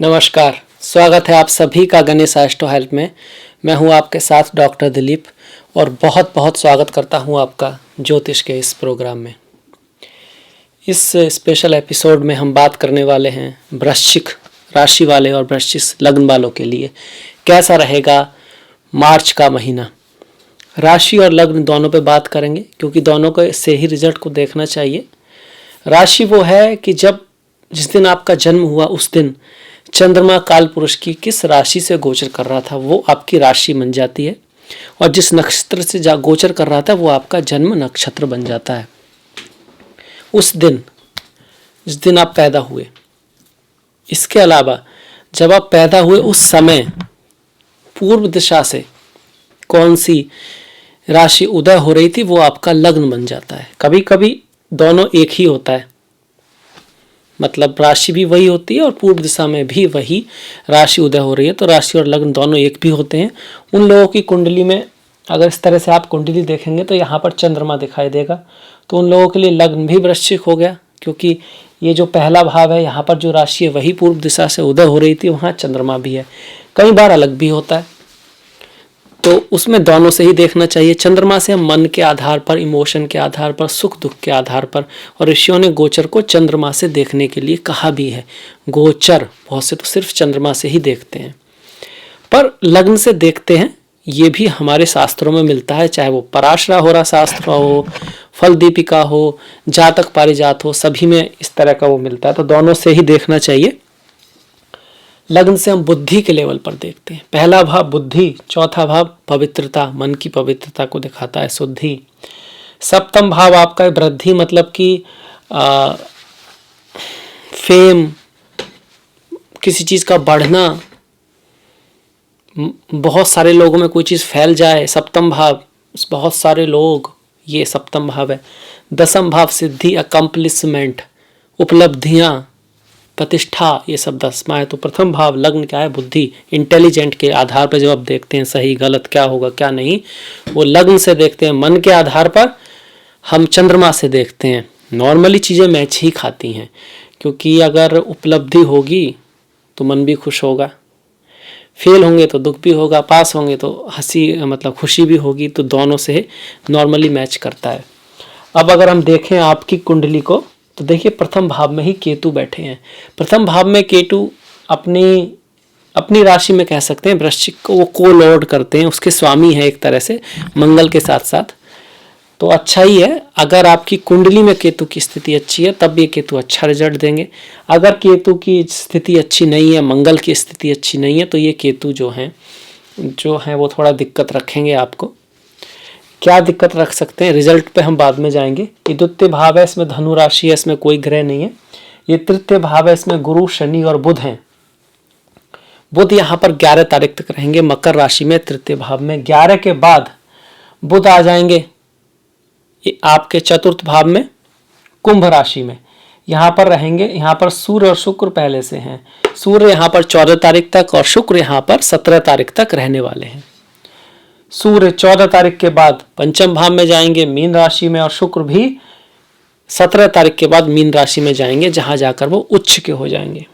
नमस्कार, स्वागत है आप सभी का गणेश एस्ट्रो हेल्प में। मैं हूं आपके साथ डॉक्टर दिलीप और बहुत बहुत स्वागत करता हूं आपका ज्योतिष के इस प्रोग्राम में। इस स्पेशल एपिसोड में हम बात करने वाले हैं वृश्चिक राशि वाले और वृश्चिक लग्न वालों के लिए कैसा रहेगा मार्च का महीना। राशि और लग्न दोनों पे बात करेंगे क्योंकि दोनों को से ही रिजल्ट को देखना चाहिए। राशि वो है कि जिस दिन आपका जन्म हुआ उस दिन चंद्रमा काल पुरुष की किस राशि से गोचर कर रहा था वो आपकी राशि बन जाती है, और जिस नक्षत्र से गोचर कर रहा था वो आपका जन्म नक्षत्र बन जाता है। उस दिन जिस दिन आप पैदा हुए, इसके अलावा जब आप पैदा हुए उस समय पूर्व दिशा से कौन सी राशि उदय हो रही थी वो आपका लग्न बन जाता है। कभी कभी दोनों एक ही होता है, मतलब राशि भी वही होती है और पूर्व दिशा में भी वही राशि उदय हो रही है, तो राशि और लग्न दोनों एक भी होते हैं। उन लोगों की कुंडली में अगर इस तरह से आप कुंडली देखेंगे तो यहाँ पर चंद्रमा दिखाई देगा, तो उन लोगों के लिए लग्न भी वृश्चिक हो गया, क्योंकि ये जो पहला भाव है यहाँ पर जो राशि है वही पूर्व दिशा से उदय हो रही थी, वहाँ चंद्रमा भी है। कई बार अलग भी होता है, तो उसमें दोनों से ही देखना चाहिए। चंद्रमा से हम मन के आधार पर, इमोशन के आधार पर, सुख दुख के आधार पर, और ऋषियों ने गोचर को चंद्रमा से देखने के लिए कहा भी है। गोचर बहुत से तो सिर्फ चंद्रमा से ही देखते हैं, पर लग्न से देखते हैं, ये भी हमारे शास्त्रों में मिलता है। चाहे वो पराशरा होरा शास्त्र हो, फल दीपिका हो, जातक पारिजात हो, सभी में इस तरह का वो मिलता है, तो दोनों से ही देखना चाहिए। लग्न से हम बुद्धि के लेवल पर देखते हैं। पहला भाव बुद्धि, चौथा भाव पवित्रता, मन की पवित्रता को दिखाता है, शुद्धि। सप्तम भाव आपका वृद्धि, मतलब कि फेम, किसी चीज का बढ़ना, बहुत सारे लोगों में कोई चीज फैल जाए, सप्तम भाव, बहुत सारे लोग, ये सप्तम भाव है। दसम भाव सिद्धि, अकम्प्लिशमेंट, उपलब्धियां, प्रतिष्ठा, ये सब दसवां है। तो प्रथम भाव लग्न क्या है? बुद्धि, इंटेलिजेंट के आधार पर जब आप देखते हैं सही गलत क्या होगा क्या नहीं, वो लग्न से देखते हैं। मन के आधार पर हम चंद्रमा से देखते हैं। नॉर्मली चीज़ें मैच ही खाती हैं, क्योंकि अगर उपलब्धि होगी तो मन भी खुश होगा, फेल होंगे तो दुख भी होगा, पास होंगे तो हंसी मतलब खुशी भी होगी, तो दोनों से नॉर्मली मैच करता है। अब अगर हम देखें आपकी कुंडली को तो देखिए प्रथम भाव में ही केतु बैठे हैं। प्रथम भाव में केतु अपनी राशि में कह सकते हैं वृश्चिक को वो को-लॉर्ड करते हैं, उसके स्वामी है एक तरह से मंगल के साथ साथ, तो अच्छा ही है। अगर आपकी कुंडली में केतु की स्थिति अच्छी है तब ये केतु अच्छा रिजल्ट देंगे। अगर केतु की स्थिति अच्छी नहीं है, मंगल की स्थिति अच्छी नहीं है, तो ये केतु जो हैं वो थोड़ा दिक्कत रखेंगे आपको। क्या दिक्कत रख सकते हैं, रिजल्ट पे हम बाद में जाएंगे। ये द्वितीय भाव है, इसमें धनु राशि है, इसमें कोई ग्रह नहीं है। ये तृतीय भाव है, इसमें गुरु, शनि और बुध हैं। बुध यहाँ पर 11 तारीख तक रहेंगे मकर राशि में, तृतीय भाव में। 11 के बाद बुध आ जाएंगे ये आपके चतुर्थ भाव में, कुंभ राशि में, यहाँ पर रहेंगे। यहाँ पर सूर्य और शुक्र पहले से हैं। सूर्य यहाँ पर 14 तारीख तक और शुक्र यहाँ पर 17 तारीख तक रहने वाले हैं। सूर्य 14 तारीख के बाद पंचम भाव में जाएंगे मीन राशि में, और शुक्र भी 17 तारीख के बाद मीन राशि में जाएंगे, जहां जाकर वो उच्च के हो जाएंगे।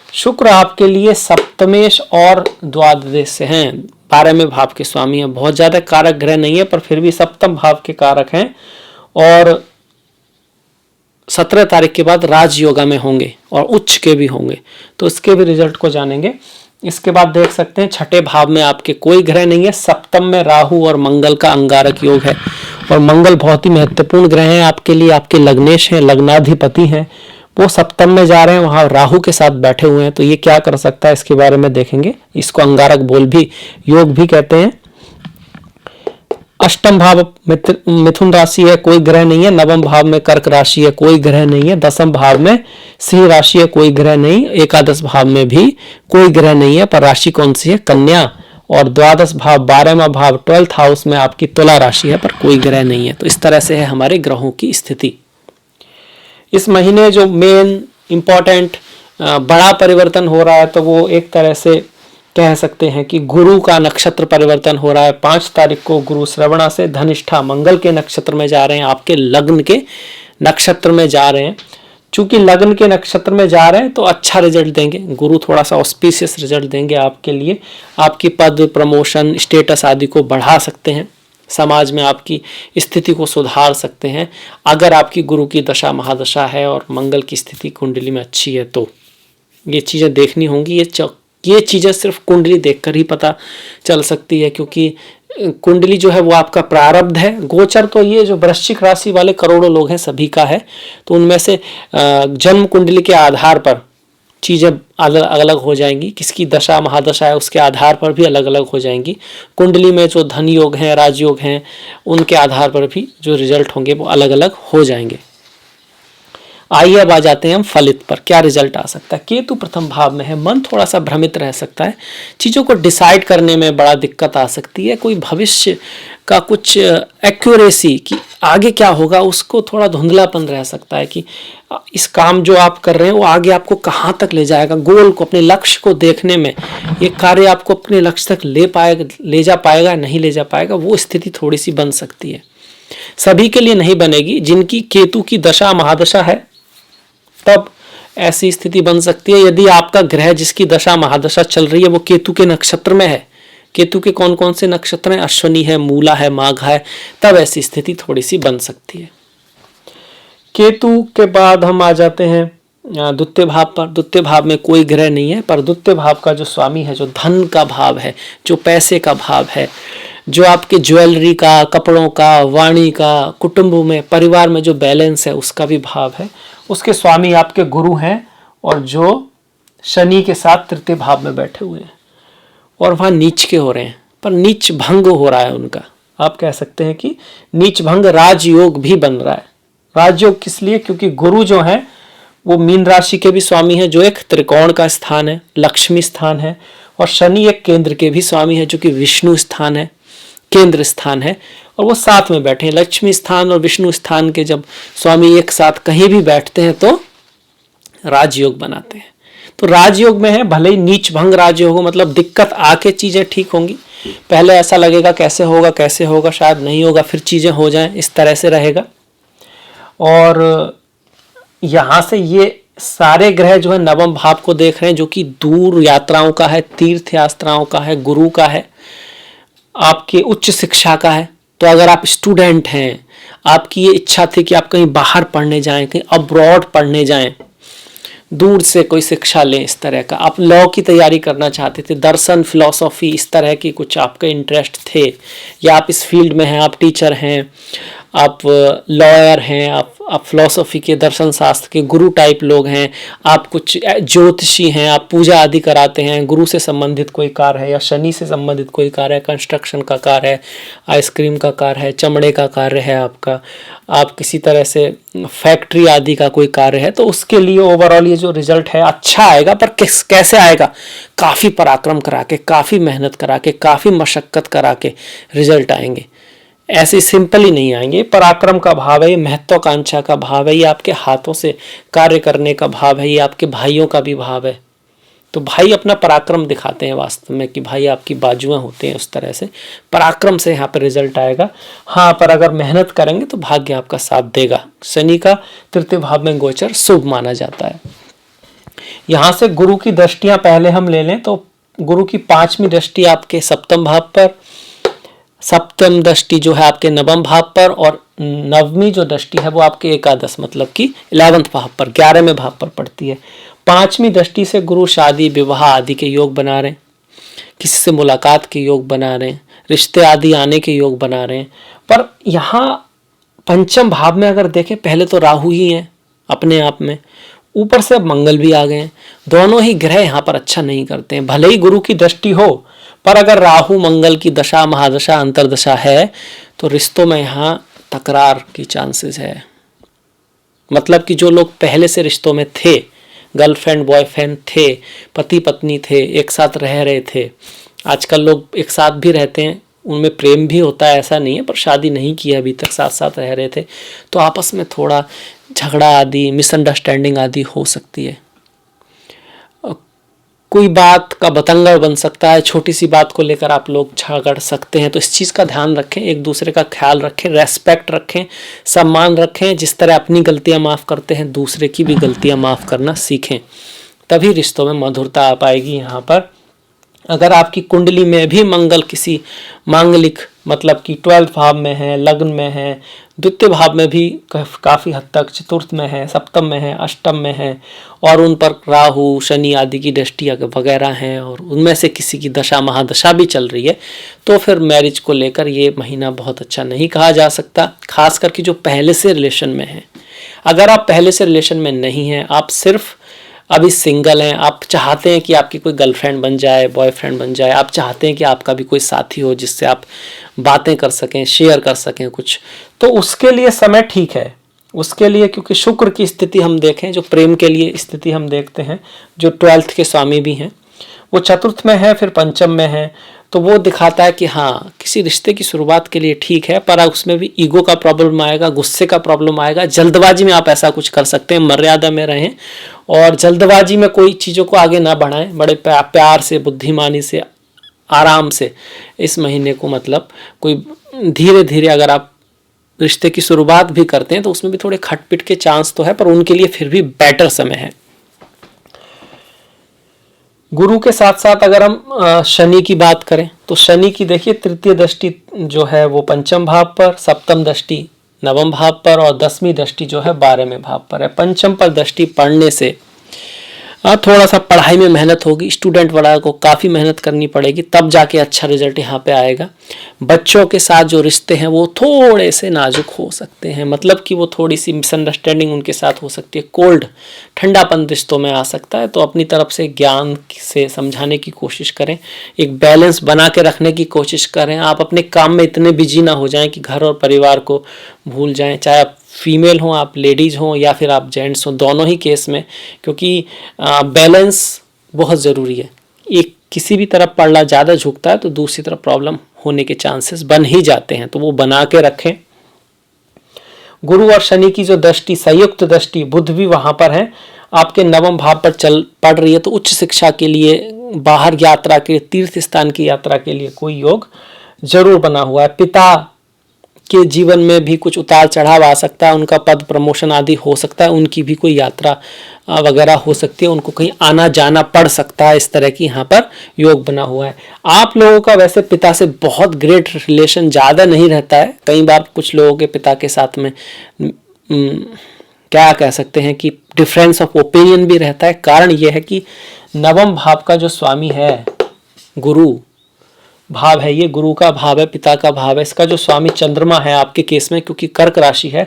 शुक्र आपके लिए सप्तमेश और द्वादश से हैं, 12वें भाव के स्वामी हैं। बहुत ज्यादा कारक ग्रह नहीं है, पर फिर भी सप्तम भाव के कारक हैं, और 17 तारीख के बाद राजयोगा में होंगे और उच्च के भी होंगे, तो इसके भी रिजल्ट को जानेंगे। इसके बाद देख सकते हैं छठे भाव में आपके कोई ग्रह नहीं है। सप्तम में राहु और मंगल का अंगारक योग है, और मंगल बहुत ही महत्वपूर्ण ग्रह हैं आपके लिए, आपके लग्नेश हैं, लग्नाधिपति हैं, वो सप्तम में जा रहे हैं, वहां राहु के साथ बैठे हुए हैं। तो ये क्या कर सकता है इसके बारे में देखेंगे। इसको अंगारक बोल भी, योग भी कहते हैं। अष्टम भाव मिथुन राशि है, कोई ग्रह नहीं है। नवम भाव में कर्क राशि है, कोई ग्रह नहीं है। दसम भाव में सिंह राशि है, कोई ग्रह नहीं। एकादश भाव में भी कोई ग्रह नहीं है, पर राशि कौन सी है? कन्या। और द्वादश भाव 12वां भाव 12th हाउस में आपकी तुला राशि है, पर कोई ग्रह नहीं है। तो इस तरह से है हमारे ग्रहों की स्थिति। इस महीने जो मेन इंपॉर्टेंट बड़ा परिवर्तन हो रहा है, तो वो एक तरह से कह सकते हैं कि गुरु का नक्षत्र परिवर्तन हो रहा है। 5 तारीख को गुरु श्रवणा से धनिष्ठा मंगल के नक्षत्र में जा रहे हैं, आपके लग्न के नक्षत्र में जा रहे हैं। चूंकि लग्न के नक्षत्र में जा रहे हैं तो अच्छा रिजल्ट देंगे, गुरु थोड़ा सा ऑस्पिशियस रिजल्ट देंगे आपके लिए। आपकी पद, प्रमोशन, स्टेटस आदि को बढ़ा सकते हैं, समाज में आपकी स्थिति को सुधार सकते हैं अगर आपकी गुरु की दशा महादशा है और मंगल की स्थिति कुंडली में अच्छी है। तो ये चीज़ें देखनी होंगी। ये चीज़ें सिर्फ कुंडली देखकर ही पता चल सकती है, क्योंकि कुंडली जो है वो आपका प्रारब्ध है। गोचर तो ये जो वृश्चिक राशि वाले करोड़ों लोग हैं सभी का है, तो उनमें से जन्म कुंडली के आधार पर चीज़ें अलग अलग हो जाएंगी। किसकी दशा महादशा है उसके आधार पर भी अलग अलग हो जाएंगी। कुंडली में जो धन योग हैं, राजयोग हैं, उनके आधार पर भी जो रिजल्ट होंगे वो अलग अलग हो जाएंगे। आइए अब आ जाते हैं हम फलित पर, क्या रिजल्ट आ सकता है। केतु प्रथम भाव में है, मन थोड़ा सा भ्रमित रह सकता है, चीज़ों को डिसाइड करने में बड़ा दिक्कत आ सकती है। कोई भविष्य का कुछ एक्यूरेसी कि आगे क्या होगा उसको थोड़ा धुंधलापन रह सकता है कि इस काम जो आप कर रहे हैं वो आगे आपको कहाँ तक ले जाएगा। गोल को, अपने लक्ष्य को देखने में ये कार्य आपको अपने लक्ष्य तक ले जा पाएगा नहीं ले जा पाएगा, वो स्थिति थोड़ी सी बन सकती है। सभी के लिए नहीं बनेगी। जिनकी केतु की दशा महादशा है तब ऐसी स्थिति बन सकती है। यदि आपका ग्रह जिसकी दशा महादशा चल रही है वो केतु के नक्षत्र में है, केतु के कौन कौन से नक्षत्र हैं, अश्विनी है, मूला है, माघ है, तब ऐसी स्थिति थोड़ी सी बन सकती है। केतु के बाद हम आ जाते हैं द्वितीय भाव पर। द्वितीय भाव में कोई ग्रह नहीं है, पर द्वितीय भाव का जो स्वामी है, जो धन का भाव है, जो पैसे का भाव है, जो आपके ज्वेलरी का, कपड़ों का, वाणी का, कुटुंब में, परिवार में जो बैलेंस है उसका भी भाव है, उसके स्वामी आपके गुरु हैं और जो शनि के साथ तृतीय भाव में बैठे हुए हैं और वहाँ नीच के हो रहे हैं, पर नीच भंग हो रहा है उनका। आप कह सकते हैं कि नीच भंग राजयोग भी बन रहा है। राजयोग किस लिए? क्योंकि गुरु जो है वो मीन राशि के भी स्वामी है, जो एक त्रिकोण का स्थान है, लक्ष्मी स्थान है, और शनि एक केंद्र के भी स्वामी है जो कि विष्णु स्थान है, केंद्र स्थान है, और वो साथ में बैठे हैं। लक्ष्मी स्थान और विष्णु स्थान के जब स्वामी एक साथ कहीं भी बैठते हैं तो राजयोग बनाते हैं। तो राजयोग में है, भले ही नीच भंग राजयोग हो, मतलब दिक्कत आके चीजें ठीक होंगी। पहले ऐसा लगेगा कैसे होगा, शायद नहीं होगा, फिर चीजें हो जाएं, इस तरह से रहेगा। और यहां से ये सारे ग्रह जो है नवम भाव को देख रहे हैं, जो कि दूर यात्राओं का है, तीर्थ यात्राओं का है, गुरु का है, आपके उच्च शिक्षा का है। तो अगर आप स्टूडेंट हैं, आपकी ये इच्छा थी कि आप कहीं बाहर पढ़ने जाएं, कहीं अब्रॉड पढ़ने जाएं, दूर से कोई शिक्षा लें, इस तरह का आप लॉ की तैयारी करना चाहते थे, दर्शन, फिलॉसफी, इस तरह की कुछ आपके इंटरेस्ट थे, या आप इस फील्ड में हैं, आप टीचर हैं, आप लॉयर हैं, आप फिलॉसफी के, दर्शन शास्त्र के गुरु टाइप लोग हैं, आप कुछ ज्योतिषी हैं, आप पूजा आदि कराते हैं, गुरु से संबंधित कोई कार्य है या शनि से संबंधित कोई कार्य है, कंस्ट्रक्शन का कार्य है, आइसक्रीम का कार्य है, चमड़े का कार्य है आपका, आप किसी तरह से फैक्ट्री आदि का कोई कार्य है, तो उसके लिए ओवरऑल ये जो रिजल्ट है अच्छा आएगा। पर कैसे आएगा? काफ़ी पराक्रम करा के, काफ़ी मेहनत करा के, काफ़ी मशक्क़त करा के रिजल्ट आएंगे। ऐसे सिंपल ही नहीं आएंगे। पराक्रम का भाव है, ये महत्वाकांक्षा का भाव है, ये आपके हाथों से कार्य करने का भाव है, ये आपके भाइयों का भी भाव है। तो भाई अपना पराक्रम दिखाते हैं वास्तव में, कि भाई आपकी बाजुएं होते हैं, उस तरह से पराक्रम से यहाँ पर रिजल्ट आएगा। हाँ, पर अगर मेहनत करेंगे तो भाग्य आपका साथ देगा। शनि का तृतीय भाव में गोचर शुभ माना जाता है। यहाँ से गुरु की दृष्टियां पहले हम ले लें तो गुरु की 5वीं दृष्टि आपके सप्तम भाव पर, सप्तम दृष्टि जो है आपके नवम भाव पर, और 9वीं जो दृष्टि है वो आपके एकादश मतलब कि 11वें भाव पर, 11वें भाव पर पड़ती है। 5वीं दृष्टि से गुरु शादी, विवाह आदि के योग बना रहे हैं, किसी से मुलाकात के योग बना रहे हैं, रिश्ते आदि आने के योग बना रहे हैं। पर यहाँ पंचम भाव में अगर देखें, पहले तो राहु ही है अपने आप में, ऊपर से अब मंगल भी आ गए हैं। दोनों ही ग्रह यहाँ पर अच्छा नहीं करते हैं। भले ही गुरु की दृष्टि हो, पर अगर राहु मंगल की दशा महादशा अंतरदशा है तो रिश्तों में यहाँ तकरार की चांसेस है। मतलब कि जो लोग पहले से रिश्तों में थे, गर्लफ्रेंड बॉयफ्रेंड थे, पति पत्नी थे, एक साथ रह रहे थे, आजकल लोग एक साथ भी रहते हैं, उनमें प्रेम भी होता है, ऐसा नहीं है, पर शादी नहीं की है अभी तक, साथ साथ रह रहे थे, तो आपस में थोड़ा झगड़ा आदि, मिसअंडरस्टैंडिंग आदि हो सकती है। कोई बात का बतंगड़ बन सकता है, छोटी सी बात को लेकर आप लोग झगड़ सकते हैं। तो इस चीज़ का ध्यान रखें, एक दूसरे का ख्याल रखें, रेस्पेक्ट रखें, सम्मान रखें। जिस तरह अपनी गलतियां माफ़ करते हैं, दूसरे की भी गलतियां माफ़ करना सीखें, तभी रिश्तों में मधुरता आ पाएगी। यहाँ पर अगर आपकी कुंडली में भी मंगल किसी मांगलिक मतलब कि 12th भाव में है, लग्न में है, द्वितीय भाव में भी काफ़ी हद तक, चतुर्थ में है, सप्तम में है, अष्टम में है, और उन पर राहु शनि आदि की दृष्टि वगैरह हैं, और उनमें से किसी की दशा महादशा भी चल रही है, तो फिर मैरिज को लेकर ये महीना बहुत अच्छा नहीं कहा जा सकता। खास करके जो पहले से रिलेशन में है, अगर आप पहले से रिलेशन में नहीं हैं, आप सिर्फ अभी सिंगल हैं, आप चाहते हैं कि आपकी कोई गर्लफ्रेंड बन जाए, बॉयफ्रेंड बन जाए, आप चाहते हैं कि आपका भी कोई साथी हो जिससे आप बातें कर सकें, शेयर कर सकें कुछ, तो उसके लिए समय ठीक है। उसके लिए, क्योंकि शुक्र की स्थिति हम देखें, जो प्रेम के लिए स्थिति हम देखते हैं, जो 12th के स्वामी भी हैं, वो चतुर्थ में है, फिर पंचम में है, तो वो दिखाता है कि हाँ, किसी रिश्ते की शुरुआत के लिए ठीक है, पर उसमें भी ईगो का प्रॉब्लम आएगा, गुस्से का प्रॉब्लम आएगा। जल्दबाजी में आप ऐसा कुछ कर सकते हैं, मर्यादा में रहें, और जल्दबाजी में कोई चीज़ों को आगे ना बढ़ाएं। बड़े प्यार से, बुद्धिमानी से, आराम से इस महीने को, मतलब कोई धीरे धीरे अगर आप रिश्ते की शुरुआत भी करते हैं तो उसमें भी थोड़े खटपिट के चांस तो है, पर उनके लिए फिर भी बेटर समय है। गुरु के साथ साथ अगर हम शनि की बात करें तो शनि की देखिए तृतीय दृष्टि जो है वो पंचम भाव पर, सप्तम दृष्टि नवम भाव पर, और 10वीं दृष्टि जो है 12वें भाव पर है। पंचम पर दृष्टि पड़ने से थोड़ा सा पढ़ाई में मेहनत होगी, स्टूडेंट वाला को काफ़ी मेहनत करनी पड़ेगी, तब जाके अच्छा रिजल्ट यहाँ पे आएगा। बच्चों के साथ जो रिश्ते हैं वो थोड़े से नाजुक हो सकते हैं, मतलब कि वो थोड़ी सी मिसअंडरस्टैंडिंग उनके साथ हो सकती है, कोल्ड ठंडापन रिश्तों में आ सकता है। तो अपनी तरफ से ज्ञान से समझाने की कोशिश करें, एक बैलेंस बना के रखने की कोशिश करें। आप अपने काम में इतने बिजी ना हो जाएं कि घर और परिवार को भूल जाएं, चाहे आप फीमेल हों, आप लेडीज़ हों, या फिर आप जेंट्स हों, दोनों ही केस में, क्योंकि बैलेंस बहुत ज़रूरी है। एक किसी भी तरफ पड़ला ज़्यादा झुकता है तो दूसरी तरफ प्रॉब्लम होने के चांसेस बन ही जाते हैं, तो वो बना के रखें। गुरु और शनि की जो दृष्टि, संयुक्त दृष्टि, बुध भी वहाँ पर है, आपके नवम भाव पर पड़ रही है, तो उच्च शिक्षा के लिए, बाहर यात्रा के, तीर्थ स्थान की यात्रा के लिए कोई योग जरूर बना हुआ है। पिता के जीवन में भी कुछ उतार चढ़ाव आ सकता है, उनका पद प्रमोशन आदि हो सकता है, उनकी भी कोई यात्रा वगैरह हो सकती है, उनको कहीं आना जाना पड़ सकता है, इस तरह की यहाँ पर योग बना हुआ है। आप लोगों का वैसे पिता से बहुत ग्रेट रिलेशन ज़्यादा नहीं रहता है, कई बार कुछ लोगों के पिता के साथ में क्या कह सकते हैं कि डिफरेंस ऑफ ओपिनियन भी रहता है। कारण ये है कि नवम भाव का जो स्वामी है, गुरु भाव है, ये गुरु का भाव है, पिता का भाव है। इसका जो स्वामी चंद्रमा है आपके केस में, क्योंकि कर्क राशि है,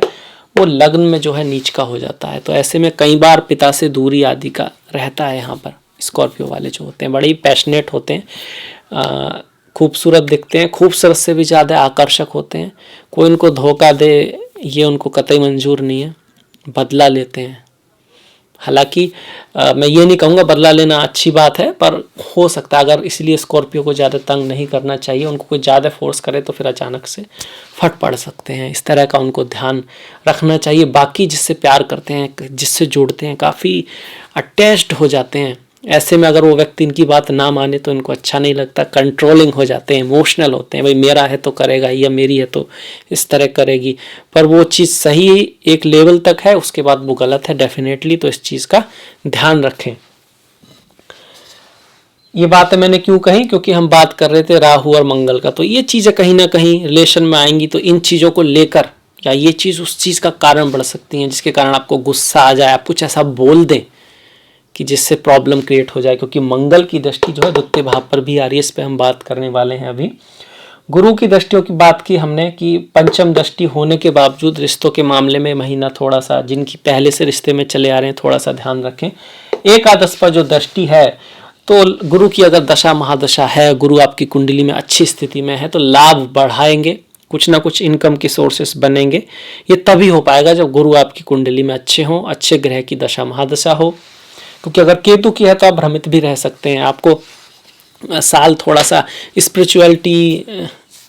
वो लग्न में जो है नीच का हो जाता है, तो ऐसे में कई बार पिता से दूरी आदि का रहता है। यहाँ पर स्कॉर्पियो वाले जो होते हैं बड़े ही पैशनेट होते हैं, खूबसूरत दिखते हैं, खूबसूरत से भी ज़्यादा आकर्षक होते हैं। कोई उनको धोखा दे ये उनको कतई मंजूर नहीं है, बदला लेते हैं। हालांकि मैं ये नहीं कहूँगा बदला लेना अच्छी बात है, पर हो सकता है, अगर इसलिए स्कॉर्पियो को ज़्यादा तंग नहीं करना चाहिए, उनको कोई ज़्यादा फोर्स करे तो फिर अचानक से फट पड़ सकते हैं। इस तरह का उनको ध्यान रखना चाहिए। बाकी जिससे प्यार करते हैं, जिससे जुड़ते हैं, काफ़ी अटैच्ड हो जाते हैं, ऐसे में अगर वो व्यक्ति इनकी बात ना माने तो इनको अच्छा नहीं लगता, कंट्रोलिंग हो जाते हैं, इमोशनल होते हैं, भाई मेरा है तो करेगा, या मेरी है तो इस तरह करेगी। पर वो चीज़ सही एक लेवल तक है, उसके बाद वो गलत है डेफिनेटली, तो इस चीज़ का ध्यान रखें। ये बात मैंने क्यों कही, क्योंकि हम बात कर रहे थे राहु और मंगल का, तो ये चीज़ें कहीं ना कहीं रिलेशन में आएंगी, तो इन चीज़ों को लेकर, या ये चीज़ उस चीज़ का कारण बढ़ सकती हैं जिसके कारण आपको गुस्सा आ जाए, आप कुछ ऐसा बोल दें कि जिससे प्रॉब्लम क्रिएट हो जाए। क्योंकि मंगल की दृष्टि जो है द्वितीय भाव पर भी आ रही है, इस पर हम बात करने वाले हैं अभी। गुरु की दृष्टियों की बात की हमने कि पंचम दृष्टि होने के बावजूद रिश्तों के मामले में महीना थोड़ा सा, जिनकी पहले से रिश्ते में चले आ रहे हैं, थोड़ा सा ध्यान रखें। एकादश पर जो दृष्टि है, तो गुरु की अगर दशा महादशा है, गुरु आपकी कुंडली में अच्छी स्थिति में है, तो लाभ बढ़ाएंगे, कुछ ना कुछ इनकम के सोर्सेस बनेंगे। ये तभी हो पाएगा जब गुरु आपकी कुंडली में अच्छे हों, अच्छे ग्रह की दशा महादशा हो। क्योंकि अगर केतु की है तो आप भ्रमित भी रह सकते हैं, आपको साल थोड़ा सा स्पिरिचुअलिटी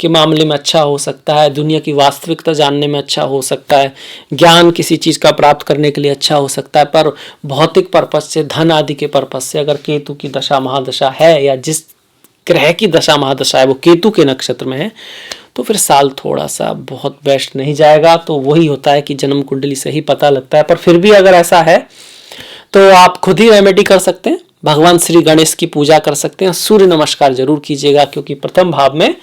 के मामले में अच्छा हो सकता है, दुनिया की वास्तविकता जानने में अच्छा हो सकता है, ज्ञान किसी चीज़ का प्राप्त करने के लिए अच्छा हो सकता है। पर भौतिक पर्पज से, धन आदि के पर्पज से अगर केतु की दशा महादशा है या जिस ग्रह की दशा महादशा है वो केतु के नक्षत्र में है, तो फिर साल थोड़ा सा बहुत बेस्ट नहीं जाएगा। तो वही होता है कि जन्म कुंडली से ही पता लगता है। पर फिर भी अगर ऐसा है तो आप खुद ही रेमेडी कर सकते हैं, भगवान श्री गणेश की पूजा कर सकते हैं, सूर्य नमस्कार जरूर कीजिएगा, क्योंकि प्रथम भाव में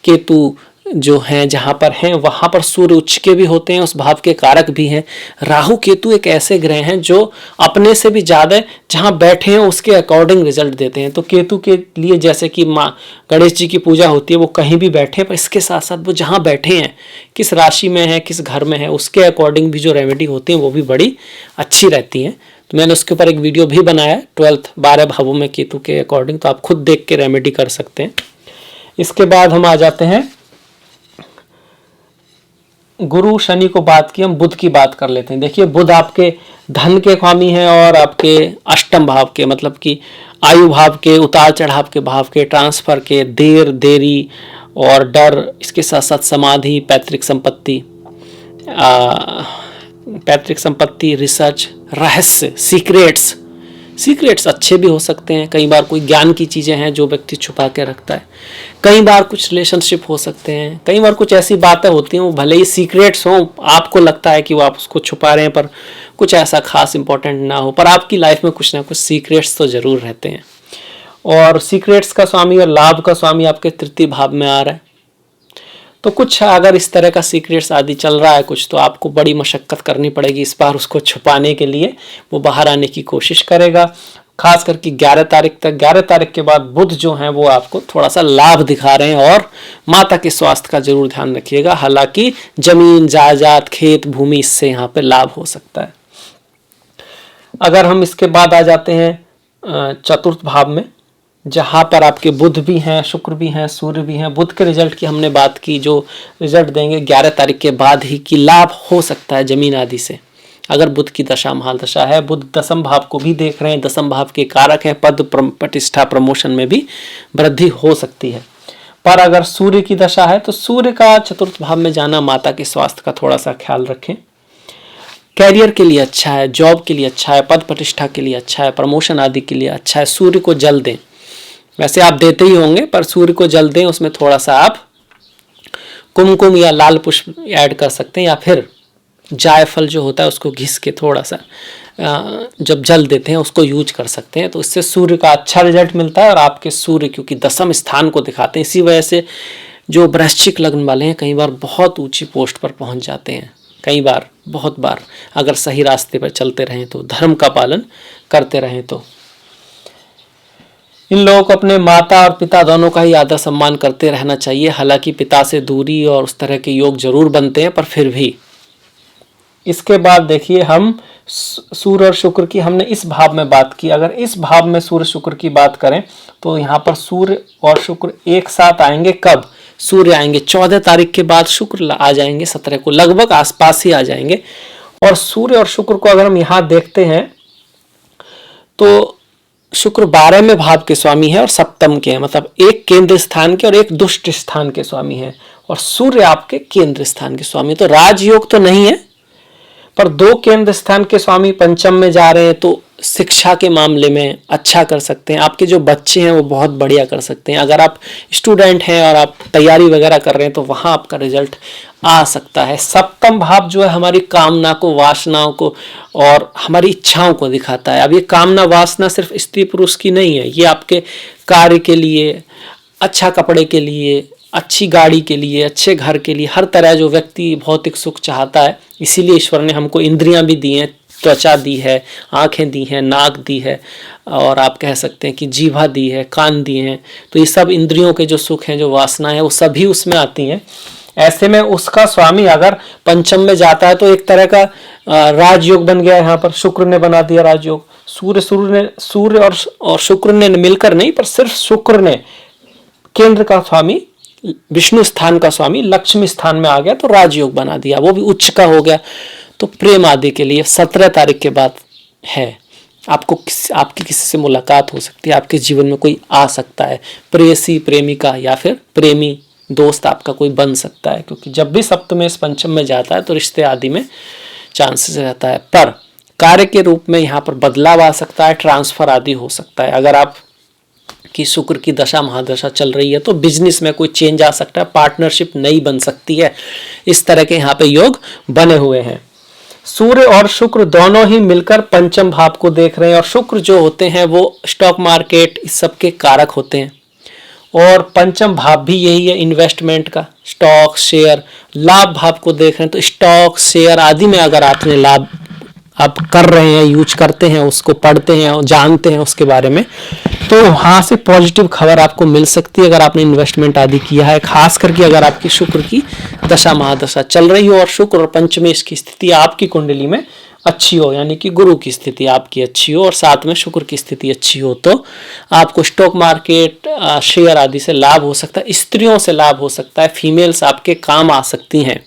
केतु जो हैं जहाँ पर हैं वहाँ पर सूर्य उच्च के भी होते हैं, उस भाव के कारक भी हैं। राहु केतु एक ऐसे ग्रह हैं जो अपने से भी ज़्यादा जहाँ बैठे हैं उसके अकॉर्डिंग रिजल्ट देते हैं। तो केतु के लिए जैसे कि माँ गणेश जी की पूजा होती है, वो कहीं भी बैठे, पर इसके साथ साथ वो जहाँ बैठे हैं, किस राशि में है, किस घर में है, उसके अकॉर्डिंग भी जो रेमेडी होती हैं वो भी बड़ी अच्छी रहती हैं। तो मैंने उसके ऊपर एक वीडियो भी बनाया है 12 भावों में केतु के अकॉर्डिंग, तो आप खुद देख के रेमेडी कर सकते हैं। इसके बाद हम आ जाते हैं गुरु शनि को बात की, हम बुध की बात कर लेते हैं। देखिए बुध आपके धन के स्वामी हैं और आपके अष्टम भाव के, मतलब कि आयु भाव के, उतार चढ़ाव के भाव के, ट्रांसफर के, देरी और डर, इसके साथ साथ समाधि, पैतृक संपत्ति, रिसर्च, रहस्य, सीक्रेट्स अच्छे भी हो सकते हैं। कई बार कोई ज्ञान की चीज़ें हैं जो व्यक्ति छुपा के रखता है, कई बार कुछ रिलेशनशिप हो सकते हैं, कई बार कुछ ऐसी बातें होती हैं वो भले ही सीक्रेट्स हों, आपको लगता है कि वो आप उसको छुपा रहे हैं, पर कुछ ऐसा खास इंपॉर्टेंट ना हो, पर आपकी लाइफ में कुछ ना कुछ सीक्रेट्स तो जरूर रहते हैं। और सीक्रेट्स का स्वामी और लाभ का स्वामी आपके तृतीय भाव में आ रहा है, तो कुछ अगर इस तरह का सीक्रेट्स आदि चल रहा है कुछ, तो आपको बड़ी मशक्कत करनी पड़ेगी इस बार उसको छुपाने के लिए। वो बाहर आने की कोशिश करेगा, खास करके 11 तारीख तक। 11 तारीख के बाद बुध जो हैं वो आपको थोड़ा सा लाभ दिखा रहे हैं, और माता के स्वास्थ्य का जरूर ध्यान रखिएगा। हालांकि जमीन जायदाद, खेत भूमि, इससे यहाँ पे लाभ हो सकता है। अगर हम इसके बाद आ जाते हैं चतुर्थ भाव में, जहाँ पर आपके बुध भी हैं, शुक्र भी हैं, सूर्य भी हैं। बुध के रिजल्ट की हमने बात की, जो रिजल्ट देंगे 11 तारीख के बाद ही, कि लाभ हो सकता है जमीन आदि से, अगर बुध की दशा महादशा है। बुध दसम भाव को भी देख रहे हैं, दसम भाव के कारक हैं, पद प्रतिष्ठा प्रमोशन में भी वृद्धि हो सकती है। पर अगर सूर्य की दशा है तो सूर्य का चतुर्थ भाव में जाना, माता के स्वास्थ्य का थोड़ा सा ख्याल रखें। कैरियर के लिए अच्छा है, जॉब के लिए अच्छा है, पद प्रतिष्ठा के लिए अच्छा है, प्रमोशन आदि के लिए अच्छा है। सूर्य को जल दें, वैसे आप देते ही होंगे, पर सूर्य को जल दें, उसमें थोड़ा सा आप कुमकुम या लाल पुष्प ऐड कर सकते हैं, या फिर जायफल जो होता है उसको घिस के थोड़ा सा जब जल देते हैं उसको यूज कर सकते हैं। तो इससे सूर्य का अच्छा रिजल्ट मिलता है, और आपके सूर्य क्योंकि दसम स्थान को दिखाते हैं, इसी वजह से जो वृश्चिक लग्न वाले हैं कई बार बहुत ऊंची पोस्ट पर पहुंच जाते हैं। कई बार, बहुत बार, अगर सही रास्ते पर चलते रहें तो, धर्म का पालन करते रहें तो। इन लोगों को अपने माता और पिता दोनों का ही आदर सम्मान करते रहना चाहिए। हालांकि पिता से दूरी और उस तरह के योग जरूर बनते हैं, पर फिर भी। इसके बाद देखिए, हम सूर्य और शुक्र की हमने इस भाव में बात की। अगर इस भाव में सूर्य शुक्र की बात करें तो यहाँ पर सूर्य और शुक्र एक साथ आएंगे। कब? सूर्य आएंगे 14 तारीख के बाद, शुक्र आ जाएंगे 17 को, लगभग आसपास ही आ जाएंगे। और सूर्य और शुक्र को अगर हम यहाँ देखते हैं तो शुक्र 12वें भाव के स्वामी है और सप्तम के हैं, मतलब एक केंद्र स्थान के और एक दुष्ट स्थान के स्वामी है, और सूर्य आपके केंद्र स्थान के स्वामी। तो राजयोग तो नहीं है, पर 2 केंद्र स्थान के स्वामी पंचम में जा रहे हैं, तो शिक्षा के मामले में अच्छा कर सकते हैं। आपके जो बच्चे हैं वो बहुत बढ़िया कर सकते हैं। अगर आप स्टूडेंट हैं और आप तैयारी वगैरह कर रहे हैं तो वहाँ आपका रिजल्ट आ सकता है। सप्तम भाव जो है हमारी कामना को, वासनाओं को और हमारी इच्छाओं को दिखाता है। अब ये कामना वासना सिर्फ स्त्री पुरुष की नहीं है, ये आपके कार्य के लिए, अच्छा कपड़े के लिए, अच्छी गाड़ी के लिए, अच्छे घर के लिए, हर तरह जो व्यक्ति भौतिक सुख चाहता है। इसीलिए ईश्वर ने हमको इंद्रियां भी दी हैं, त्वचा दी है, आंखें दी हैं, नाक दी है, और आप कह सकते हैं कि जीभा दी है, कान दिए हैं। तो ये सब इंद्रियों के जो सुख हैं, जो वासना है, वो सभी उसमें आती हैं। ऐसे में उसका स्वामी अगर पंचम में जाता है तो एक तरह का राजयोग बन गया। यहाँ पर शुक्र ने बना दिया राजयोग। सूर्य और शुक्र ने मिलकर नहीं, पर सिर्फ शुक्र ने केंद्र का स्वामी, विष्णु स्थान का स्वामी लक्ष्मी स्थान में आ गया, तो राजयोग बना दिया, वो भी उच्च का हो गया। तो प्रेम आदि के लिए 17 तारीख के बाद है, आपकी किसी से मुलाकात हो सकती है, आपके जीवन में कोई आ सकता है, प्रेयसी, प्रेमिका या फिर प्रेमी दोस्त आपका कोई बन सकता है, क्योंकि जब भी सप्तम इस पंचम में जाता है तो रिश्ते आदि में चांसेस रहता है। पर कार्य के रूप में यहाँ पर बदलाव आ सकता है, ट्रांसफर आदि हो सकता है। अगर आप की शुक्र की दशा महादशा चल रही है तो बिजनेस में कोई चेंज आ सकता है, पार्टनरशिप नई बन सकती है। इस तरह के यहाँ पे योग बने हुए हैं। सूर्य और शुक्र दोनों ही मिलकर पंचम भाव को देख रहे हैं, और शुक्र जो होते हैं वो स्टॉक मार्केट इस सब के कारक होते हैं, और पंचम भाव भी यही है इन्वेस्टमेंट का, स्टॉक शेयर। लाभ भाव को देख रहे हैं तो स्टॉक शेयर आदि में अगर आपने लाभ आप कर रहे हैं, यूज करते हैं, उसको पढ़ते हैं और जानते हैं उसके बारे में, तो वहां से पॉजिटिव खबर आपको मिल सकती है अगर आपने इन्वेस्टमेंट आदि किया है। खास करके अगर आपकी शुक्र की दशा महादशा चल रही हो और शुक्र और पंचमेश की स्थिति आपकी कुंडली में अच्छी हो, यानी कि गुरु की स्थिति आपकी अच्छी हो और साथ में शुक्र की स्थिति अच्छी हो, तो आपको स्टॉक मार्केट शेयर आदि से लाभ हो सकता है। स्त्रियों से लाभ हो सकता है, फीमेल्स आपके काम आ सकती हैं।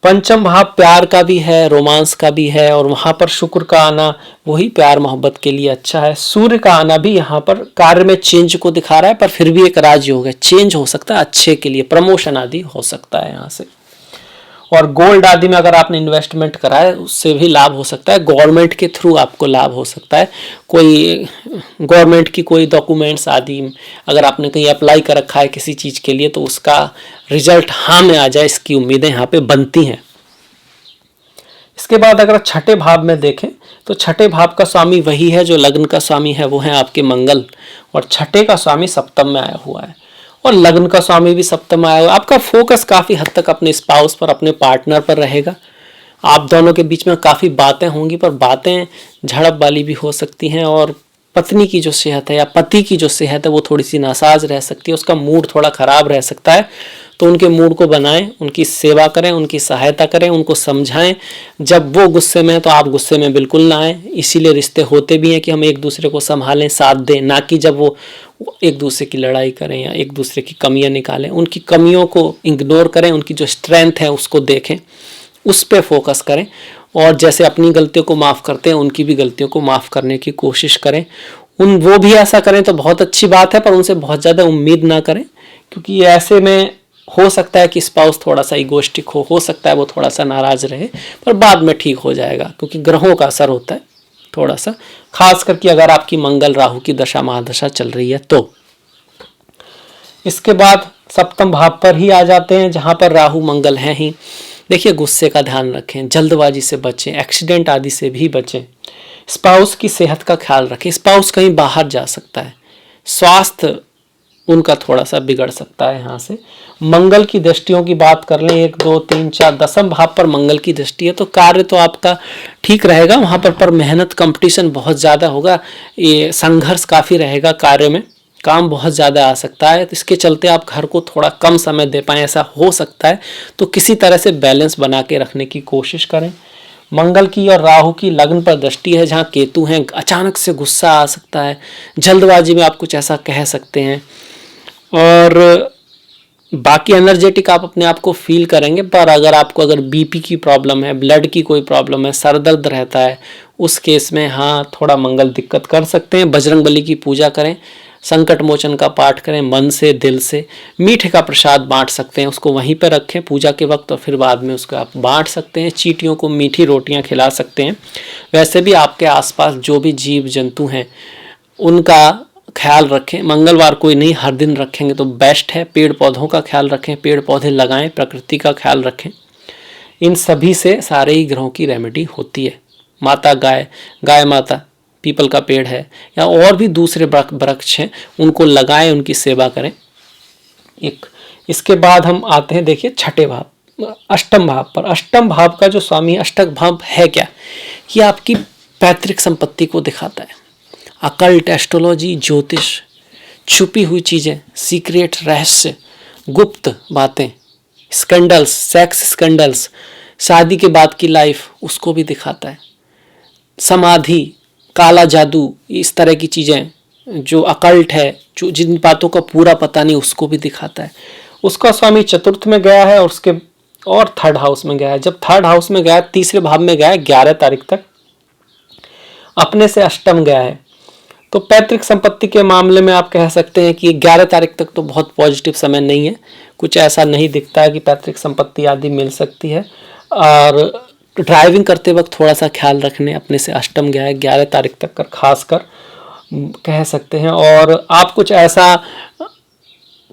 पंचम भाव प्यार का भी है, रोमांस का भी है, और वहां पर शुक्र का आना वही प्यार मोहब्बत के लिए अच्छा है। सूर्य का आना भी यहाँ पर कार्य में चेंज को दिखा रहा है, पर फिर भी एक राजयोग है, चेंज हो सकता है अच्छे के लिए, प्रमोशन आदि हो सकता है यहाँ से। और गोल्ड आदि में अगर आपने इन्वेस्टमेंट करा है उससे भी लाभ हो सकता है, गवर्नमेंट के थ्रू आपको लाभ हो सकता है। कोई गवर्नमेंट की कोई डॉक्यूमेंट्स आदि अगर आपने कहीं अप्लाई कर रखा है किसी चीज़ के लिए तो उसका रिजल्ट हाँ में आ जाए, इसकी उम्मीदें यहाँ पे बनती हैं। इसके बाद अगर छठे भाव में देखें तो छठे भाव का स्वामी वही है जो लग्न का स्वामी है, वो है आपके मंगल, और छठे का स्वामी सप्तम में आया हुआ है और लग्न का स्वामी भी सप्तम में आया हुआ है। आपका फोकस काफी हद तक अपने स्पाउस पर, अपने पार्टनर पर रहेगा। आप दोनों के बीच में काफी बातें होंगी, पर बातें झड़प वाली भी हो सकती हैं, और पत्नी की जो सेहत है या पति की जो सेहत है वो थोड़ी सी नासाज रह सकती है, उसका मूड थोड़ा खराब रह सकता है। तो उनके मूड को बनाएं, उनकी सेवा करें, उनकी सहायता करें, उनको समझाएं। जब वो गुस्से में है तो आप गुस्से में बिल्कुल ना आए। इसीलिए रिश्ते होते भी हैं कि हम एक दूसरे को संभालें, साथ दें, ना कि जब वो एक दूसरे की लड़ाई करें या एक दूसरे की कमियां निकालें। उनकी कमियों को इग्नोर करें, उनकी जो स्ट्रेंथ है उसको देखें, उस पर फोकस करें, और जैसे अपनी गलतियों को माफ़ करते हैं उनकी भी गलतियों को माफ़ करने की कोशिश करें। वो भी ऐसा करें तो बहुत अच्छी बात है, पर उनसे बहुत ज़्यादा उम्मीद ना करें, क्योंकि ऐसे में हो सकता है कि स्पाउस थोड़ा सा इगोस्टिक हो सकता है वो थोड़ा सा नाराज रहे, पर बाद में ठीक हो जाएगा, क्योंकि ग्रहों का असर होता है थोड़ा सा, खास करके अगर आपकी मंगल राहु की दशा महादशा चल रही है तो। इसके बाद सप्तम भाव पर ही आ जाते हैं जहां पर राहु मंगल हैं ही। देखिए, गुस्से का ध्यान रखें, जल्दबाजी से बचें, एक्सीडेंट आदि से भी बचें, स्पाउस की सेहत का ख्याल रखें। स्पाउस कहीं बाहर जा सकता है, स्वास्थ्य उनका थोड़ा सा बिगड़ सकता है। यहाँ से मंगल की दृष्टियों की बात कर लें, 1 2 3 4 दसम भाव पर मंगल की दृष्टि है, तो कार्य तो आपका ठीक रहेगा वहाँ पर मेहनत, कंपटीशन बहुत ज़्यादा होगा, ये संघर्ष काफ़ी रहेगा, कार्य में काम बहुत ज़्यादा आ सकता है। तो इसके चलते आप घर को थोड़ा कम समय दे पाएँ, ऐसा हो सकता है। तो किसी तरह से बैलेंस बना के रखने की कोशिश करें। मंगल की और राहु की लग्न पर दृष्टि है जहाँ केतु हैं, अचानक से गुस्सा आ सकता है, जल्दबाजी में आप कुछ ऐसा कह सकते हैं, और बाकी एनर्जेटिक आप अपने आप को फील करेंगे। पर अगर बीपी की प्रॉब्लम है, ब्लड की कोई प्रॉब्लम है, सर दर्द रहता है, उस केस में हाँ थोड़ा मंगल दिक्कत कर सकते हैं। बजरंगबली की पूजा करें, संकट मोचन का पाठ करें, मन से दिल से। मीठे का प्रसाद बांट सकते हैं, उसको वहीं पर रखें पूजा के वक्त, और फिर बाद में उसको आप बांट सकते हैं। चींटियों को मीठी रोटियां खिला सकते हैं। वैसे भी आपके आसपास जो भी जीव जंतु हैं उनका ख्याल रखें। मंगलवार कोई नहीं, हर दिन रखेंगे तो बेस्ट है। पेड़ पौधों का ख्याल रखें, पेड़ पौधे लगाएं, प्रकृति का ख्याल रखें। इन सभी से सारे ही ग्रहों की रेमेडी होती है। माता गाय माता, पीपल का पेड़ है या और भी दूसरे वृक्ष हैं, उनको लगाएं, उनकी सेवा करें। इसके बाद हम आते हैं, देखिए छठे भाव, अष्टम भाव पर। अष्टम भाव का जो स्वामी अष्टक भाव है क्या, ये आपकी पैतृक संपत्ति को दिखाता है। अकल्ट, एस्ट्रोलॉजी, ज्योतिष, छुपी हुई चीजें, सीक्रेट, रहस्य, गुप्त बातें, स्कैंडल्स, सेक्स स्कैंडल्स, शादी के बाद की लाइफ, उसको भी दिखाता है। समाधि, काला जादू, इस तरह की चीजें जो अकल्ट है, जो जिन बातों का पूरा पता नहीं, उसको भी दिखाता है। उसका स्वामी चतुर्थ में गया है और थर्ड हाउस में गया है। जब थर्ड हाउस में गया, तीसरे भाव में गया है 11 तारीख तक, अपने से अष्टम गया है। तो पैतृक संपत्ति के मामले में आप कह सकते हैं कि 11 तारीख तक तो बहुत पॉजिटिव समय नहीं है, कुछ ऐसा नहीं दिखता है कि पैतृक संपत्ति आदि मिल सकती है। और ड्राइविंग करते वक्त थोड़ा सा ख्याल रखने, अपने से अष्टम गया है 11 तारीख तक कर खासकर कह सकते हैं। और आप कुछ ऐसा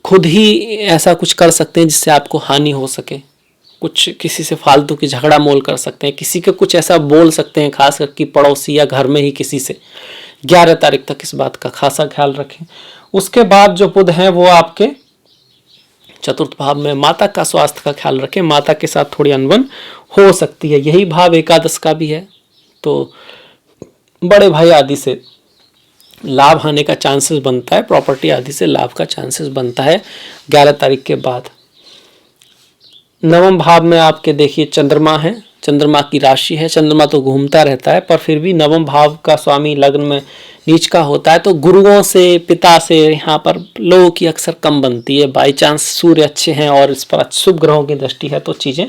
खुद ही ऐसा कुछ कर सकते हैं जिससे आपको हानि हो सके, कुछ किसी से फालतू की झगड़ा मोल कर सकते हैं, किसी के कुछ ऐसा बोल सकते हैं, खास करके पड़ोसी या घर में ही किसी से। 11 तारीख तक इस बात का खासा ख्याल रखें। उसके बाद जो बुध हैं वो आपके चतुर्थ भाव में, माता का स्वास्थ्य का ख्याल रखें, माता के साथ थोड़ी अनबन हो सकती है। यही भाव एकादश का भी है, तो बड़े भाई आदि से लाभ आने का चांसेस बनता है, प्रॉपर्टी आदि से लाभ का चांसेस बनता है 11 तारीख के बाद। नवम भाव में आपके देखिए चंद्रमा है, चंद्रमा की राशि है। चंद्रमा तो घूमता रहता है पर फिर भी नवम भाव का स्वामी लग्न में नीच का होता है, तो गुरुओं से, पिता से यहाँ पर लोगों की अक्सर कम बनती है। बाई चांस सूर्य अच्छे हैं और इस पर शुभ ग्रहों की दृष्टि है तो चीज़ें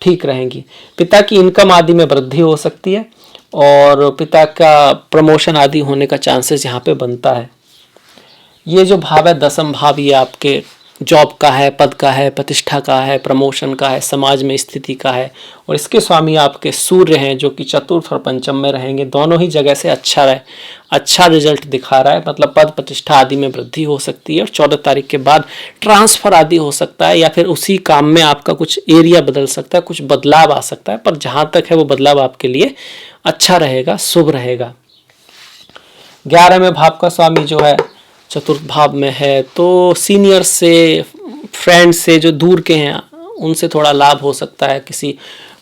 ठीक रहेंगी। पिता की इनकम आदि में वृद्धि हो सकती है और पिता का प्रमोशन आदि होने का चांसेस यहाँ पे बनता है। ये जो भाव है दसम भाव, ये आपके जॉब का है, पद का है, प्रतिष्ठा का है, प्रमोशन का है, समाज में स्थिति का है। और इसके स्वामी आपके सूर्य हैं जो कि चतुर्थ और पंचम में रहेंगे। दोनों ही जगह से अच्छा रिजल्ट दिखा रहा है, मतलब पद प्रतिष्ठा आदि में वृद्धि हो सकती है। और 14 तारीख के बाद ट्रांसफर आदि हो सकता है या फिर उसी काम में आपका कुछ एरिया बदल सकता है, कुछ बदलाव आ सकता है, पर जहाँ तक है वो बदलाव आपके लिए अच्छा रहेगा, शुभ रहेगा। 11वें भाव का स्वामी जो है चतुर्थ भाव में है, तो सीनियर से, फ्रेंड से जो दूर के हैं उनसे थोड़ा लाभ हो सकता है, किसी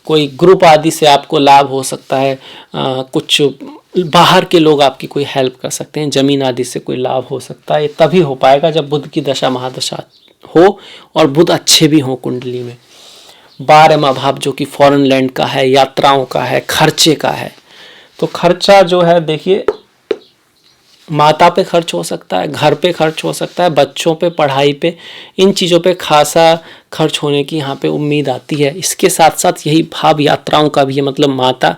कोई ग्रुप आदि से आपको लाभ हो सकता है, कुछ बाहर के लोग आपकी कोई हेल्प कर सकते हैं, जमीन आदि से कोई लाभ हो सकता है। ये तभी हो पाएगा जब बुध की दशा महादशा हो और बुध अच्छे भी हों कुंडली में। 12वां भाव जो कि फॉरेन लैंड का है, यात्राओं का है, खर्चे का है, तो खर्चा जो है देखिए माता पे खर्च हो सकता है, घर पे खर्च हो सकता है, बच्चों पे, पढ़ाई पे, इन चीज़ों पे खासा खर्च होने की यहाँ पे उम्मीद आती है। इसके साथ साथ यही भाव यात्राओं का भी है, मतलब माता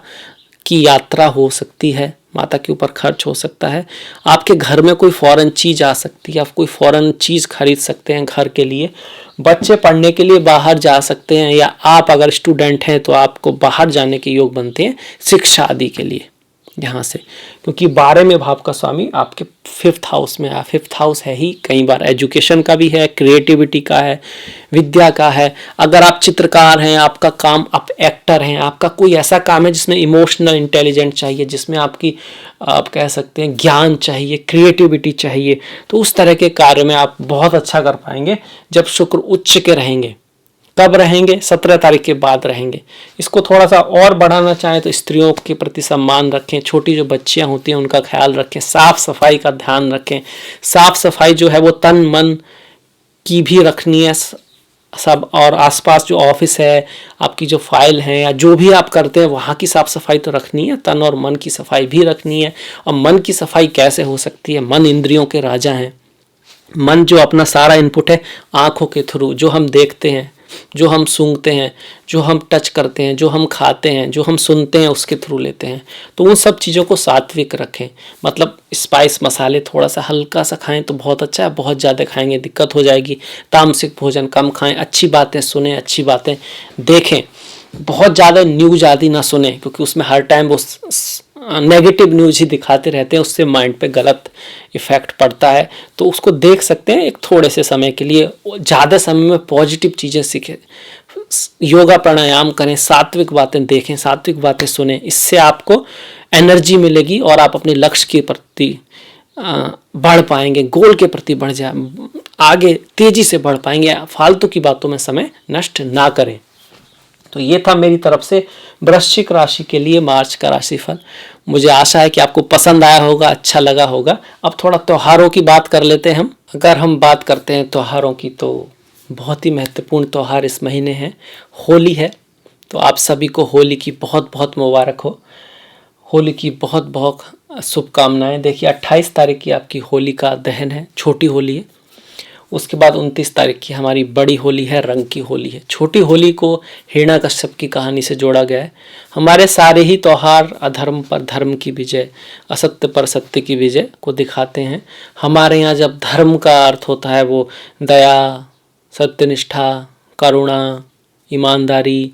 की यात्रा हो सकती है, माता के ऊपर खर्च हो सकता है। आपके घर में कोई फॉरेन चीज़ आ सकती है, आप कोई फॉरेन चीज़ खरीद सकते हैं घर के लिए। बच्चे पढ़ने के लिए बाहर जा सकते हैं, या आप अगर स्टूडेंट हैं तो आपको बाहर जाने के योग बनते हैं शिक्षा आदि के लिए यहाँ से, क्योंकि 12वें भाव का स्वामी आपके 5th हाउस में है। 5th हाउस है ही, कई बार एजुकेशन का भी है, क्रिएटिविटी का है, विद्या का है। अगर आप चित्रकार हैं, आपका काम, आप एक्टर हैं, आपका कोई ऐसा काम है जिसमें इमोशनल इंटेलिजेंट चाहिए, जिसमें आपकी आप कह सकते हैं ज्ञान चाहिए, क्रिएटिविटी चाहिए, तो उस तरह के कार्य में आप बहुत अच्छा कर पाएंगे जब शुक्र उच्च के रहेंगे। कब रहेंगे? 17 तारीख के बाद रहेंगे। इसको थोड़ा सा और बढ़ाना चाहें तो स्त्रियों के प्रति सम्मान रखें, छोटी जो बच्चियां होती हैं उनका ख्याल रखें, साफ सफाई का ध्यान रखें। साफ सफाई जो है वो तन मन की भी रखनी है सब, और आसपास जो ऑफिस है, आपकी जो फाइल है या जो भी आप करते हैं वहाँ की साफ सफाई तो रखनी है, तन और मन की सफाई भी रखनी है। और मन की सफाई कैसे हो सकती है? मन इंद्रियों के राजा हैं। मन जो अपना सारा इनपुट है आँखों के थ्रू, जो हम देखते हैं, जो हम सूंघते हैं, जो हम टच करते हैं, जो हम खाते हैं, जो हम सुनते हैं, उसके थ्रू लेते हैं। तो उन सब चीज़ों को सात्विक रखें, मतलब स्पाइस मसाले थोड़ा सा हल्का सा खाएं तो बहुत अच्छा है, बहुत ज़्यादा खाएंगे दिक्कत हो जाएगी। तामसिक भोजन कम खाएं, अच्छी बातें सुने, अच्छी बातें देखें, बहुत ज़्यादा न्यूज आदि ना सुने, क्योंकि उसमें हर टाइम वो नेगेटिव न्यूज ही दिखाते रहते हैं, उससे माइंड पे गलत इफेक्ट पड़ता है। तो उसको देख सकते हैं एक थोड़े से समय के लिए, ज़्यादा समय में पॉजिटिव चीज़ें सीखें, योगा प्राणायाम करें, सात्विक बातें देखें, सात्विक बातें सुने, इससे आपको एनर्जी मिलेगी और आप अपने लक्ष्य के प्रति बढ़ पाएंगे, गोल के प्रति बढ़ जाए, आगे तेजी से बढ़ पाएंगे। फालतू की बातों में समय नष्ट ना करें। तो ये था मेरी तरफ से वृश्चिक राशि के लिए मार्च का राशिफल। मुझे आशा है कि आपको पसंद आया होगा, अच्छा लगा होगा। अब थोड़ा त्योहारों की बात कर लेते हैं हम। अगर हम बात करते हैं त्योहारों की, तो बहुत ही महत्वपूर्ण त्यौहार इस महीने है, होली है। तो आप सभी को होली की बहुत बहुत मुबारक हो, होली की बहुत बहुत शुभकामनाएं। देखिए 28 तारीख की आपकी होली का दहन है, छोटी होली है। उसके बाद 29 तारीख की हमारी बड़ी होली है, रंग की होली है। छोटी होली को हिरण्यकश्यप की कहानी से जोड़ा गया है। हमारे सारे ही त्यौहार अधर्म पर धर्म की विजय, असत्य पर सत्य की विजय को दिखाते हैं। हमारे यहाँ जब धर्म का अर्थ होता है वो दया, सत्यनिष्ठा, करुणा, ईमानदारी,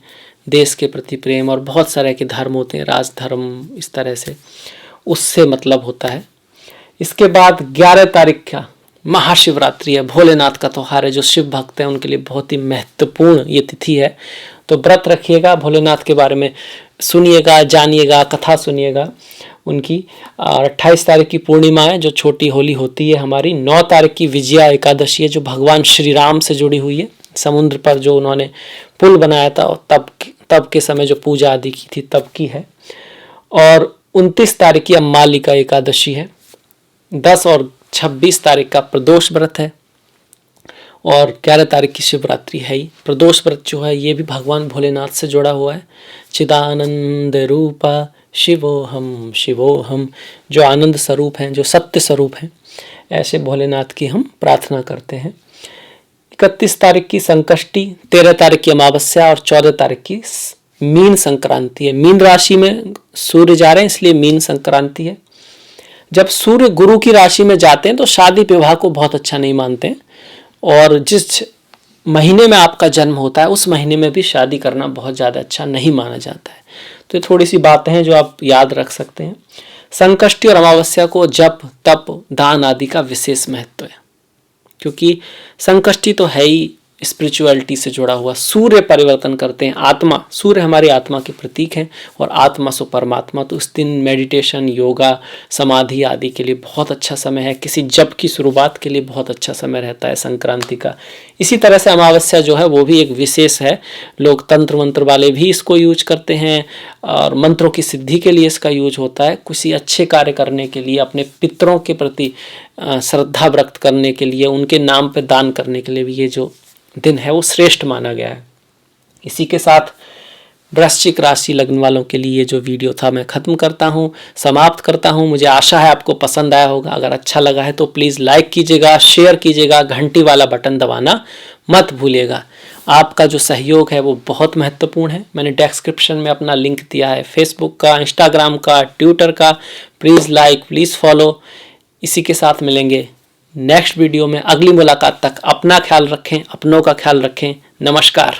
देश के प्रति प्रेम और बहुत सारे के धर्म होते हैं, राजधर्म, इस तरह से उससे मतलब होता है। इसके बाद 11 तारीख का महाशिवरात्रि है, भोलेनाथ का त्यौहार है। जो शिव भक्त हैं उनके लिए बहुत ही महत्वपूर्ण ये तिथि है। तो व्रत रखिएगा, भोलेनाथ के बारे में सुनिएगा, जानिएगा, कथा सुनिएगा उनकी। और 28 तारीख की पूर्णिमा है जो छोटी होली होती है हमारी। 9 तारीख की विजया एकादशी है जो भगवान श्री राम से जुड़ी हुई है। समुद्र पर जो उन्होंने पुल बनाया था और तब के समय जो पूजा आदि की थी तब की है। और 29 तारीख की अम्मालिका एकादशी है। 10 और 26 तारीख का प्रदोष व्रत है और 11 तारीख की शिवरात्रि है ही। प्रदोष व्रत जो है ये भी भगवान भोलेनाथ से जुड़ा हुआ है। चिदानंद रूपा शिवोहम शिवोहम, जो आनंद स्वरूप हैं, जो सत्य स्वरूप हैं, ऐसे भोलेनाथ की हम प्रार्थना करते हैं। 31 तारीख की संकष्टी, 13 तारीख की अमावस्या और 14 तारीख की मीन संक्रांति है। मीन राशि में सूर्य जा रहे हैं इसलिए मीन संक्रांति है। जब सूर्य गुरु की राशि में जाते हैं तो शादी विवाह को बहुत अच्छा नहीं मानते हैं, और जिस महीने में आपका जन्म होता है उस महीने में भी शादी करना बहुत ज़्यादा अच्छा नहीं माना जाता है। तो ये थोड़ी सी बातें हैं जो आप याद रख सकते हैं। संकष्टी और अमावस्या को जप, तप, दान आदि का विशेष महत्व है, क्योंकि संकष्टी तो है ही स्पिरिचुअलिटी से जुड़ा हुआ। सूर्य परिवर्तन करते हैं, आत्मा, सूर्य हमारी आत्मा के प्रतीक हैं और आत्मा सो परमात्मा। तो उस दिन मेडिटेशन, योगा, समाधि आदि के लिए बहुत अच्छा समय है। किसी जप की शुरुआत के लिए बहुत अच्छा समय रहता है संक्रांति का। इसी तरह से अमावस्या जो है वो भी एक विशेष है। लोग तंत्र मंत्र वाले भी इसको यूज करते हैं और मंत्रों की सिद्धि के लिए इसका यूज होता है। किसी अच्छे कार्य करने के लिए, अपने पितरों के प्रति श्रद्धा व्यक्त करने के लिए, उनके नाम पर दान करने के लिए भी ये जो दिन है वो श्रेष्ठ माना गया है। इसी के साथ वृश्चिक राशि लगने वालों के लिए ये जो वीडियो था मैं ख़त्म करता हूँ, समाप्त करता हूँ। मुझे आशा है आपको पसंद आया होगा। अगर अच्छा लगा है तो प्लीज़ लाइक कीजिएगा, शेयर कीजिएगा, घंटी वाला बटन दबाना मत भूलिएगा। आपका जो सहयोग है वो बहुत महत्वपूर्ण है। मैंने डिस्क्रिप्शन में अपना लिंक दिया है, फेसबुक का, इंस्टाग्राम का, ट्विटर का। Please like, please follow. इसी के साथ मिलेंगे नेक्स्ट वीडियो में। अगली मुलाकात तक अपना ख्याल रखें, अपनों का ख्याल रखें। नमस्कार।